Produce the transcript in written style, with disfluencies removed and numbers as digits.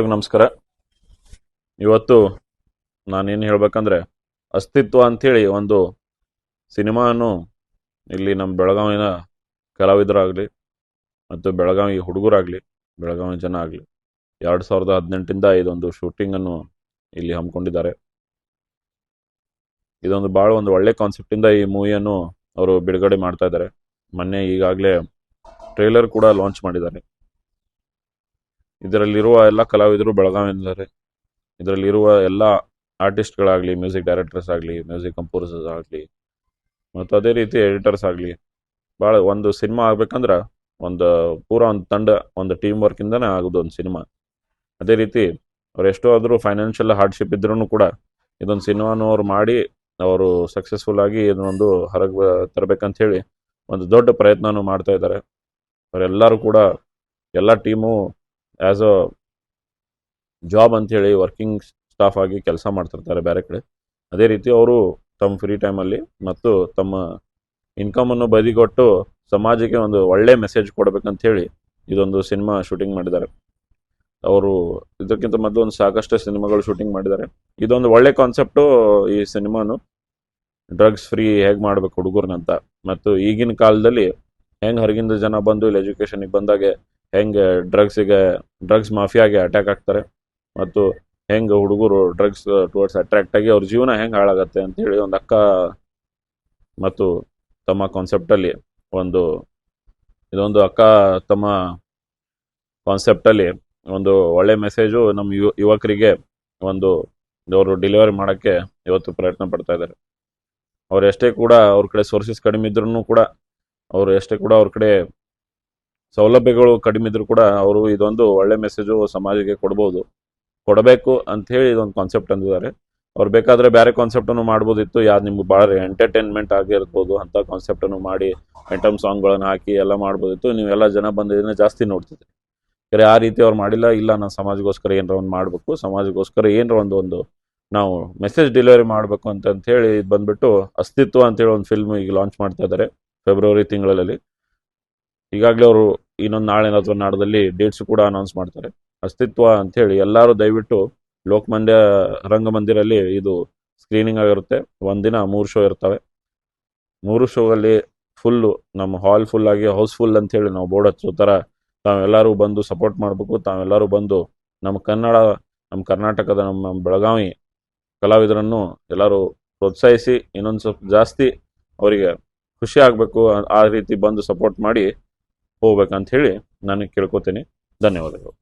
ನಮಸ್ಕಾರ. ಇವತ್ತು ನಾನೇನು ಹೇಳ್ಬೇಕಂದ್ರೆ ಅಸ್ತಿತ್ವ ಅಂಥೇಳಿ ಒಂದು ಸಿನಿಮಾನು ಇಲ್ಲಿ ನಮ್ಮ ಬೆಳಗಾವಿನ ಕಲಾವಿದರಾಗಲಿ ಮತ್ತು ಬೆಳಗಾವಿ ಹುಡುಗರಾಗಲಿ ಬೆಳಗಾವಿ ಜನ ಆಗಲಿ 2018 ಇದೊಂದು ಶೂಟಿಂಗನ್ನು ಇಲ್ಲಿ ಹಮ್ಮಿಕೊಂಡಿದ್ದಾರೆ. ಇದೊಂದು ಭಾಳ ಒಂದು ಒಳ್ಳೆ ಕಾನ್ಸೆಪ್ಟಿಂದ ಈ ಮೂವಿಯನ್ನು ಅವರು ಬಿಡುಗಡೆ ಮಾಡ್ತಾ ಇದ್ದಾರೆ. ಮೊನ್ನೆ ಈಗಾಗಲೇ ಟ್ರೇಲರ್ ಕೂಡ ಲಾಂಚ್ ಮಾಡಿದ್ದಾರೆ. ಇದರಲ್ಲಿರುವ ಎಲ್ಲ ಕಲಾವಿದರು ಬೆಳಗಾವಿಯಿಂದಾರೆ. ಇದರಲ್ಲಿರುವ ಎಲ್ಲ ಆರ್ಟಿಸ್ಟ್ಗಳಾಗಲಿ, ಮ್ಯೂಸಿಕ್ ಡೈರೆಕ್ಟರ್ಸ್ ಆಗಲಿ, ಮ್ಯೂಸಿಕ್ ಕಂಪೋಸರ್ಸ್ ಆಗಲಿ ಮತ್ತು ಅದೇ ರೀತಿ ಎಡಿಟರ್ಸ್ ಆಗಲಿ, ಭಾಳ ಒಂದು ಸಿನಿಮಾ ಆಗ್ಬೇಕಂದ್ರೆ ಒಂದು ಪೂರ ಒಂದು ತಂಡ, ಒಂದು ಟೀಮ್ ವರ್ಕಿಂದನೇ ಆಗೋದು ಒಂದು ಸಿನಿಮಾ. ಅದೇ ರೀತಿ ಅವ್ರು ಎಷ್ಟೋ ಆದರೂ ಫೈನಾನ್ಷಿಯಲ್ ಹಾರ್ಡ್ಶಿಪ್ ಇದ್ರೂ ಕೂಡ ಇದೊಂದು ಸಿನಿಮಾನು ಅವ್ರು ಮಾಡಿ ಅವರು ಸಕ್ಸಸ್ಫುಲ್ ಆಗಿ ಇದನ್ನೊಂದು ಹೊರಗೆ ತರಬೇಕಂತ ಹೇಳಿ ಒಂದು ದೊಡ್ಡ ಪ್ರಯತ್ನನೂ ಮಾಡ್ತಾ ಇದ್ದಾರೆ. ಅವರೆಲ್ಲರೂ ಕೂಡ ಎಲ್ಲ ಟೀಮು ಆ್ಯಸ್ ಅ ಜಾಬ್ ಅಂಥೇಳಿ ವರ್ಕಿಂಗ್ ಸ್ಟಾಫ್ ಆಗಿ ಕೆಲಸ ಮಾಡ್ತಿರ್ತಾರೆ ಬೇರೆ ಕಡೆ. ಅದೇ ರೀತಿ ಅವರು ತಮ್ಮ ಫ್ರೀ ಟೈಮಲ್ಲಿ ಮತ್ತು ತಮ್ಮ ಇನ್ಕಮನ್ನು ಬದಿಗೊಟ್ಟು ಸಮಾಜಕ್ಕೆ ಒಂದು ಒಳ್ಳೆ ಮೆಸೇಜ್ ಕೊಡಬೇಕಂಥೇಳಿ ಇದೊಂದು ಸಿನಿಮಾ ಶೂಟಿಂಗ್ ಮಾಡಿದ್ದಾರೆ. ಅವರು ಇದಕ್ಕಿಂತ ಮೊದಲು ಒಂದು ಸಾಕಷ್ಟು ಸಿನಿಮಾಗಳು ಶೂಟಿಂಗ್ ಮಾಡಿದ್ದಾರೆ. ಇದೊಂದು ಒಳ್ಳೆ ಕಾನ್ಸೆಪ್ಟು. ಈ ಸಿನಿಮಾನು ಡ್ರಗ್ಸ್ ಫ್ರೀ ಹೇಗೆ ಮಾಡಬೇಕು ಹುಡುಗರ್ನಂತ, ಮತ್ತು ಈಗಿನ ಕಾಲದಲ್ಲಿ ಹೆಂಗೆ ಹೊರಗಿಂದ ಜನ ಬಂದು ಇಲ್ಲಿ ಎಜುಕೇಷನಿಗೆ ಬಂದಾಗೆ ಹೆಂಗೆ ಡ್ರಗ್ಸ್ ಮಾಫಿಯಾಗೆ ಅಟ್ಯಾಕ್ ಆಗ್ತಾರೆ, ಮತ್ತು ಹೆಂಗೆ ಹುಡುಗರು ಡ್ರಗ್ಸ್ ಟುವರ್ಡ್ಸ್ ಅಟ್ರಾಕ್ಟ್ ಆಗಿ ಅವ್ರ ಜೀವನ ಹೆಂಗೆ ಹಾಳಾಗತ್ತೆ ಅಂತೇಳಿ ಒಂದು ಅಕ್ಕ ಮತ್ತು ತಮ್ಮ ಕಾನ್ಸೆಪ್ಟಲ್ಲಿ ಇದೊಂದು ಅಕ್ಕ ತಮ್ಮ ಕಾನ್ಸೆಪ್ಟಲ್ಲಿ ಒಂದು ಒಳ್ಳೆ ಮೆಸೇಜು ನಮ್ಮ ಯುವಕರಿಗೆ ಅವರು ಡೆಲಿವರಿ ಮಾಡೋಕ್ಕೆ ಇವತ್ತು ಪ್ರಯತ್ನ ಪಡ್ತಾ ಇದ್ದಾರೆ. ಅವ್ರು ಎಷ್ಟೇ ಕೂಡ ಅವ್ರ ಕಡೆ ಸೋರ್ಸಸ್ ಕಡಿಮೆ ಇದ್ರೂ ಕೂಡ, ಅವರು ಎಷ್ಟೇ ಕೂಡ ಅವ್ರ ಕಡೆ ಸೌಲಭ್ಯಗಳು ಕಡಿಮೆ ಇದ್ರೂ ಕೂಡ ಅವರು ಇದೊಂದು ಒಳ್ಳೆ ಮೆಸೇಜು ಸಮಾಜಕ್ಕೆ ಕೊಡಬೇಕು ಅಂಥೇಳಿ ಇದೊಂದು ಕಾನ್ಸೆಪ್ಟ್ ಅಂದಿದ್ದಾರೆ. ಅವ್ರು ಬೇಕಾದರೆ ಬೇರೆ ಕಾನ್ಸೆಪ್ಟನ್ನು ಮಾಡ್ಬೋದಿತ್ತು. ಯಾವ್ದು ನಿಮ್ಗೆ ಭಾಳ ಎಂಟರ್ಟೈನ್ಮೆಂಟ್ ಆಗಿರ್ಬೋದು ಅಂಥ ಕಾನ್ಸೆಪ್ಟನ್ನು ಮಾಡಿ ಐಟಮ್ ಸಾಂಗ್ಗಳನ್ನು ಹಾಕಿ ಎಲ್ಲ ಮಾಡ್ಬೋದಿತ್ತು. ನೀವೆಲ್ಲ ಜನ ಬಂದಿದ್ದನ್ನ ಜಾಸ್ತಿ ನೋಡ್ತಿದ್ರಿ. ಬೇರೆ ಆ ರೀತಿ ಅವ್ರು ಮಾಡಿಲ್ಲ. ನಾನು ಸಮಾಜಗೋಸ್ಕರ ಏನರ ಒಂದು ಮಾಡಬೇಕು, ಸಮಾಜಗೋಸ್ಕರ ಏನರ ಒಂದು ನಾವು ಮೆಸೇಜ್ ಡೆಲಿವರಿ ಮಾಡಬೇಕು ಅಂತೇಳಿ ಇದು ಬಂದುಬಿಟ್ಟು ಅಸ್ತಿತ್ವ ಅಂತೇಳಿ ಒಂದು ಫಿಲ್ಮ್ ಈಗ ಲಾಂಚ್ ಮಾಡ್ತಾ ಇದ್ದಾರೆ ಫೆಬ್ರವರಿ ತಿಂಗಳಲ್ಲಿ. ಈಗಾಗಲೇ ಅವರು ಇನ್ನೊಂದು ನಾಳೆ ಅಥವಾ ನಾಡದಲ್ಲಿ ಡೇಟ್ಸ್ ಕೂಡ ಅನೌನ್ಸ್ ಮಾಡ್ತಾರೆ. ಅಸ್ತಿತ್ವ ಅಂಥೇಳಿ ಎಲ್ಲರೂ ದಯವಿಟ್ಟು ಲೋಕಮಾನ್ಯ ರಂಗಮಂದಿರಲ್ಲಿ ಇದು ಸ್ಕ್ರೀನಿಂಗ್ ಆಗಿರುತ್ತೆ. ಒಂದಿನ 3 ಶೋ ಇರ್ತವೆ. 3 ಶೋದಲ್ಲಿ ಫುಲ್ಲು ನಮ್ಮ ಹಾಲ್ ಫುಲ್ಲಾಗಿ ಹೌಸ್ಫುಲ್ ಅಂಥೇಳಿ ನಾವು ಬೋರ್ಡ್ ಹಚ್ಚೋ ಥರ ತಾವೆಲ್ಲರೂ ಬಂದು ಸಪೋರ್ಟ್ ಮಾಡಬೇಕು. ತಾವೆಲ್ಲರೂ ಬಂದು ನಮ್ಮ ಕರ್ನಾಟಕದ ನಮ್ಮ ಬೆಳಗಾವಿ ಕಲಾವಿದರನ್ನು ಎಲ್ಲರೂ ಪ್ರೋತ್ಸಾಹಿಸಿ ಇನ್ನೊಂದು ಸ್ವಲ್ಪ ಜಾಸ್ತಿ ಅವರಿಗೆ ಖುಷಿ ಆಗಬೇಕು. ಆ ರೀತಿ ಬಂದು ಸಪೋರ್ಟ್ ಮಾಡಿ ಹೋಗ್ಬೇಕಂತ ಹೇಳಿ ನಾನು ಕೇಳ್ಕೊತೀನಿ. ಧನ್ಯವಾದಗಳು.